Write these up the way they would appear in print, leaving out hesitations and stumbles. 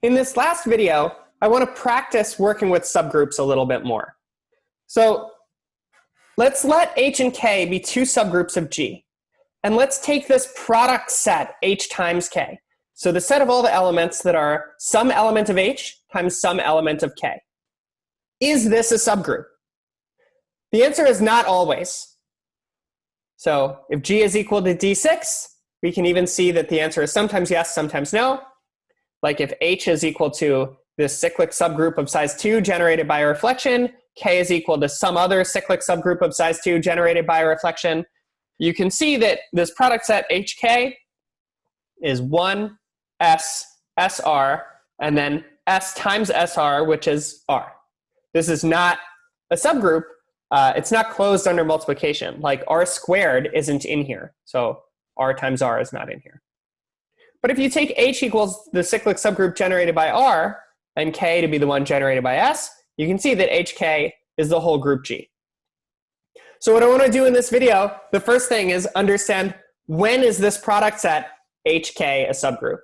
In this last video, I want to practice working with subgroups a little bit more. So let's let H and K be two subgroups of G. And let's take this product set, H times K. So the set of all the elements that are some element of H times some element of K. Is this a subgroup? The answer is not always. So if G is equal to D6, we can even see that the answer is sometimes yes, sometimes no. Like if H is equal to this cyclic subgroup of size 2 generated by a reflection, K is equal to some other cyclic subgroup of size 2 generated by a reflection, you can see that this product set HK is 1 S SR, and then S times SR, which is R. This is not a subgroup. It's not closed under multiplication. Like R squared isn't in here. So R times R is not in here. But if you take H equals the cyclic subgroup generated by R, and K to be the one generated by S, you can see that HK is the whole group G. So what I want to do in this video, the first thing is understand when is this product set HK a subgroup.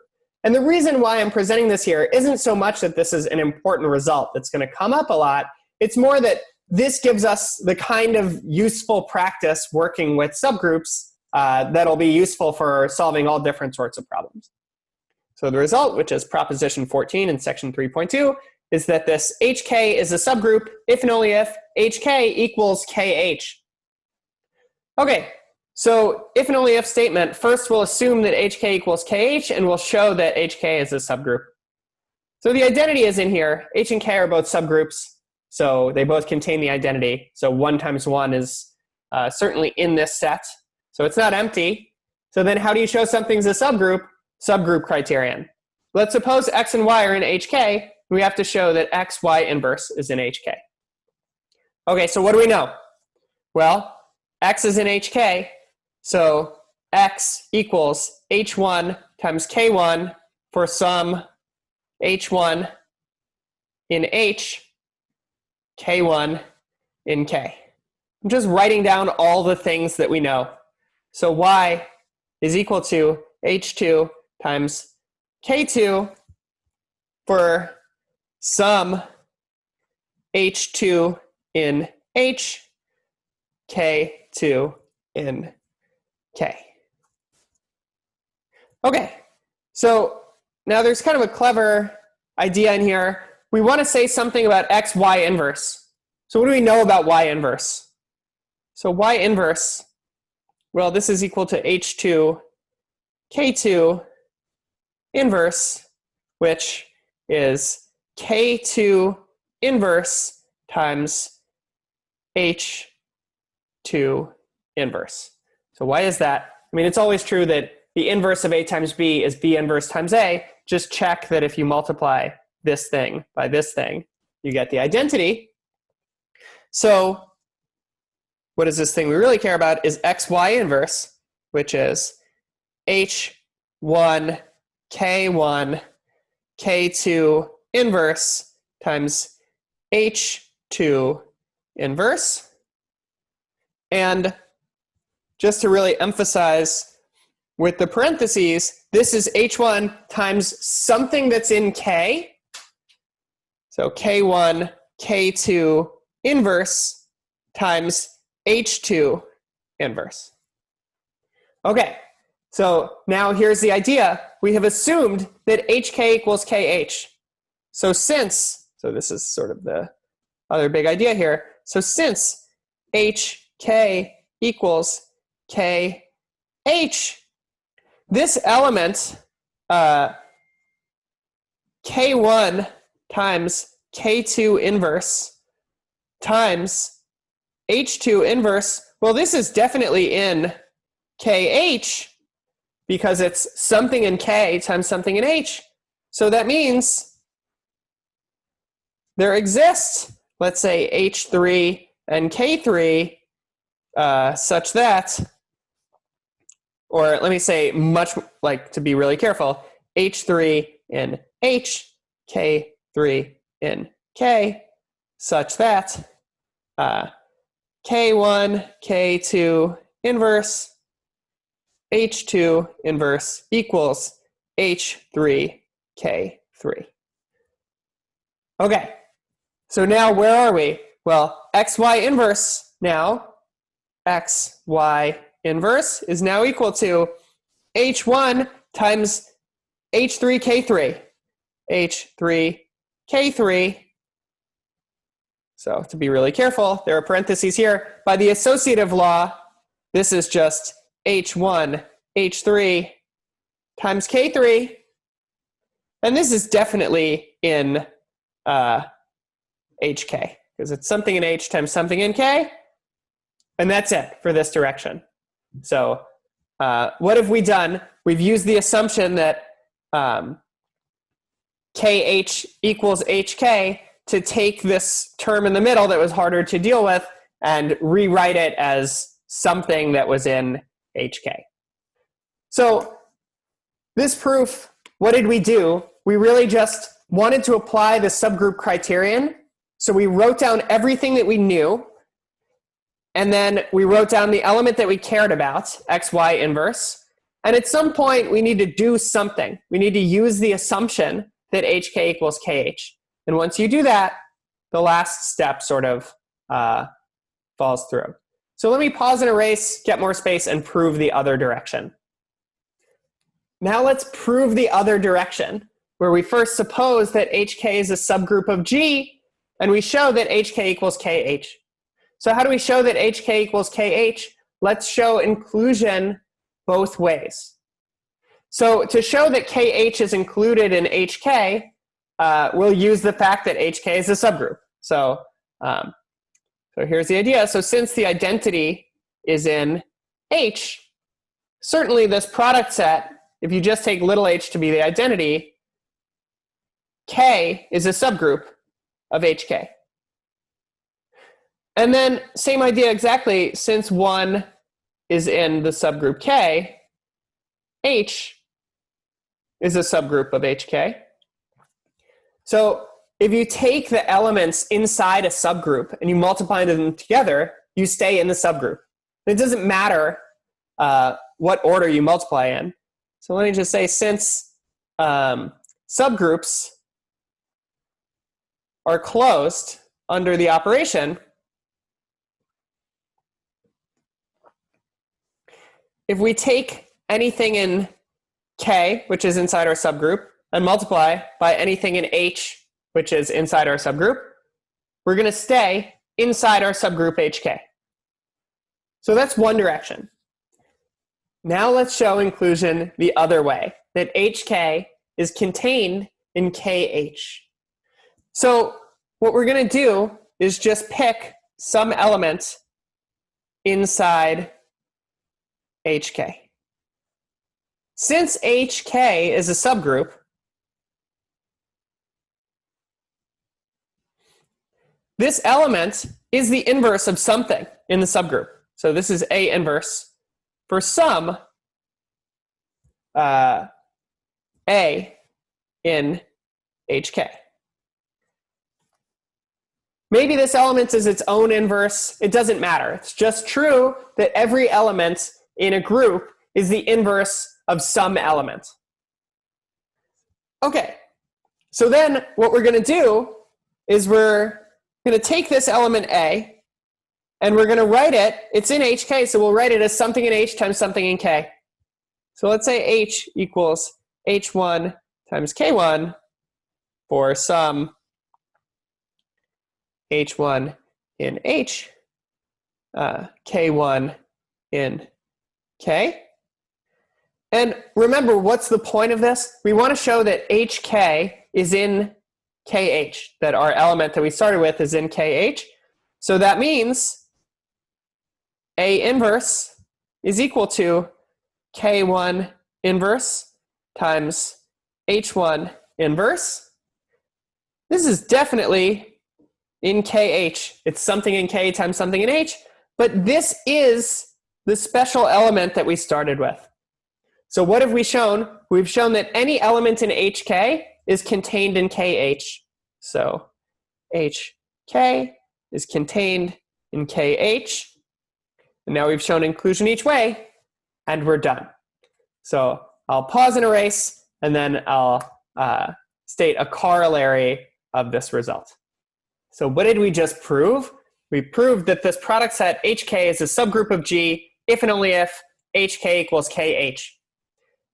And the reason why I'm presenting this here isn't so much that this is an important result that's going to come up a lot. It's more that this gives us the kind of useful practice working with subgroups that'll be useful for solving all different sorts of problems. So the result, which is proposition 14 in section 3.2, is that this HK is a subgroup if and only if HK equals KH. Okay, so if and only if statement, first we'll assume that HK equals KH, and we'll show that HK is a subgroup. So the identity is in here. H and K are both subgroups, so they both contain the identity. So 1 times 1 is certainly in this set. So it's not empty. So then how do you show something's a subgroup? Subgroup criterion. Let's suppose X and Y are in HK. We have to show that X, Y inverse is in HK. Okay, so what do we know? Well, X is in HK, so X equals H1 times K1 for some H1 in H, K1 in K. I'm just writing down all the things that we know. So Y is equal to H2 times K2 for some H2 in H, K2 in K. Okay, so now there's kind of a clever idea in here. We want to say something about X, Y inverse. So what do we know about Y inverse? So Y inverse, well, this is equal to H2 K2 inverse, which is K2 inverse times H2 inverse. So why is that? I mean, it's always true that the inverse of A times B is B inverse times A. Just check that if you multiply this thing by this thing, you get the identity. So what is this thing we really care about is XY inverse, which is H1 K1 K2 inverse times H2 inverse. And just to really emphasize with the parentheses, this is H1 times something that's in K. So K1 K2 inverse times H2 inverse. Okay, so now here's the idea. We have assumed that HK equals KH. So this is sort of the other big idea here. So since HK equals KH, this element, K1 times K2 inverse times H2 inverse, well, this is definitely in KH because it's something in K times something in H. So that means there exists, let's say, H3 and K3 such that, or let me say much, like to be really careful, H3 in H, K3 in K, such that K1, K2 inverse, H2 inverse equals H3, K3. Okay, so now where are we? Well, xy inverse now, xy inverse is now equal to h1 times h3k3. h3k3. So to be really careful, there are parentheses here. By the associative law, this is just h1, h3 times k3. And this is definitely in hk, because it's something in h times something in k. And that's it for this direction. So what have we done? We've used the assumption that kh equals hk to take this term in the middle that was harder to deal with and rewrite it as something that was in hk. So this proof, what did we do? We really just wanted to apply the subgroup criterion. So we wrote down everything that we knew, and then we wrote down the element that we cared about, xy inverse. And at some point, we need to do something. We need to use the assumption that hk equals kh. And once you do that, the last step sort of falls through. So let me pause and erase, get more space, and prove the other direction. Now let's prove the other direction, where we first suppose that hk is a subgroup of G, and we show that hk equals kh. So how do we show that hk equals kh? Let's show inclusion both ways. So to show that kh is included in hk, we'll use the fact that hk is a subgroup. So here's the idea. So since the identity is in H, certainly this product set, if you just take little h to be the identity, K is a subgroup of HK. And then same idea exactly, since 1 is in the subgroup K, H is a subgroup of HK. So if you take the elements inside a subgroup and you multiply them together, you stay in the subgroup. It doesn't matter what order you multiply in. So let me just say, since subgroups are closed under the operation, if we take anything in K, which is inside our subgroup, and multiply by anything in H, which is inside our subgroup, we're going to stay inside our subgroup HK. So that's one direction. Now let's show inclusion the other way, that HK is contained in KH. So what we're going to do is just pick some element inside HK. Since HK is a subgroup, this element is the inverse of something in the subgroup. So this is A inverse for some A in HK. Maybe this element is its own inverse. It doesn't matter. It's just true that every element in a group is the inverse of some element. Okay, so then what we're going to do is we're going to take this element A, and we're going to write it. It's in HK, so we'll write it as something in H times something in K. So let's say H equals H1 times K1 for some H1 in H, K1 in K. And remember, what's the point of this? We want to show that HK is in KH, that our element that we started with is in KH. So that means A inverse is equal to K1 inverse times H1 inverse. This is definitely in KH. It's something in K times something in H, but this is the special element that we started with. So what have we shown? We've shown that any element in HK is contained in KH. So HK is contained in KH. And now we've shown inclusion each way, and we're done. So I'll pause and erase, and then I'll state a corollary of this result. So what did we just prove? We proved that this product set HK is a subgroup of G if and only if HK equals KH.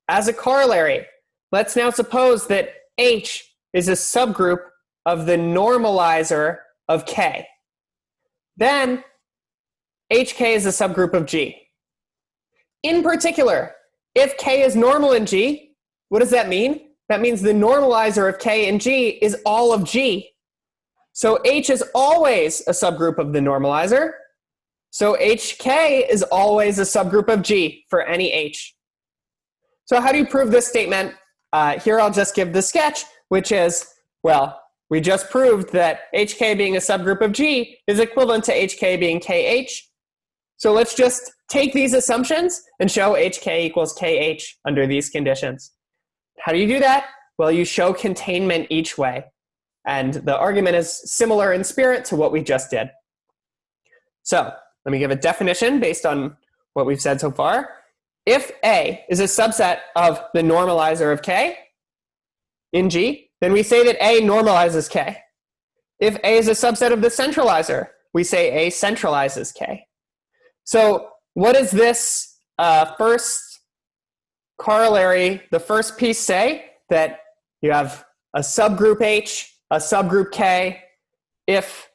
As a corollary, let's now suppose that H is a subgroup of the normalizer of K. Then HK is a subgroup of G. In particular, if K is normal in G, what does that mean? That means the normalizer of K in G is all of G. So H is always a subgroup of the normalizer. So HK is always a subgroup of G for any H. So how do you prove this statement? Here I'll just give the sketch, which is, well, we just proved that HK being a subgroup of G is equivalent to HK being KH. So let's just take these assumptions and show HK equals KH under these conditions. How do you do that? Well, you show containment each way. And the argument is similar in spirit to what we just did. So let me give a definition based on what we've said so far. If A is a subset of the normalizer of K in G, then we say that A normalizes K. If A is a subset of the centralizer, we say A centralizes K. So what does this first corollary, the first piece say? That you have a subgroup H, a subgroup K. If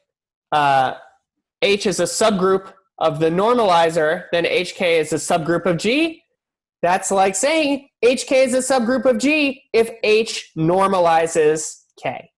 H is a subgroup of the normalizer, then HK is a subgroup of G. That's like saying HK is a subgroup of G if H normalizes K.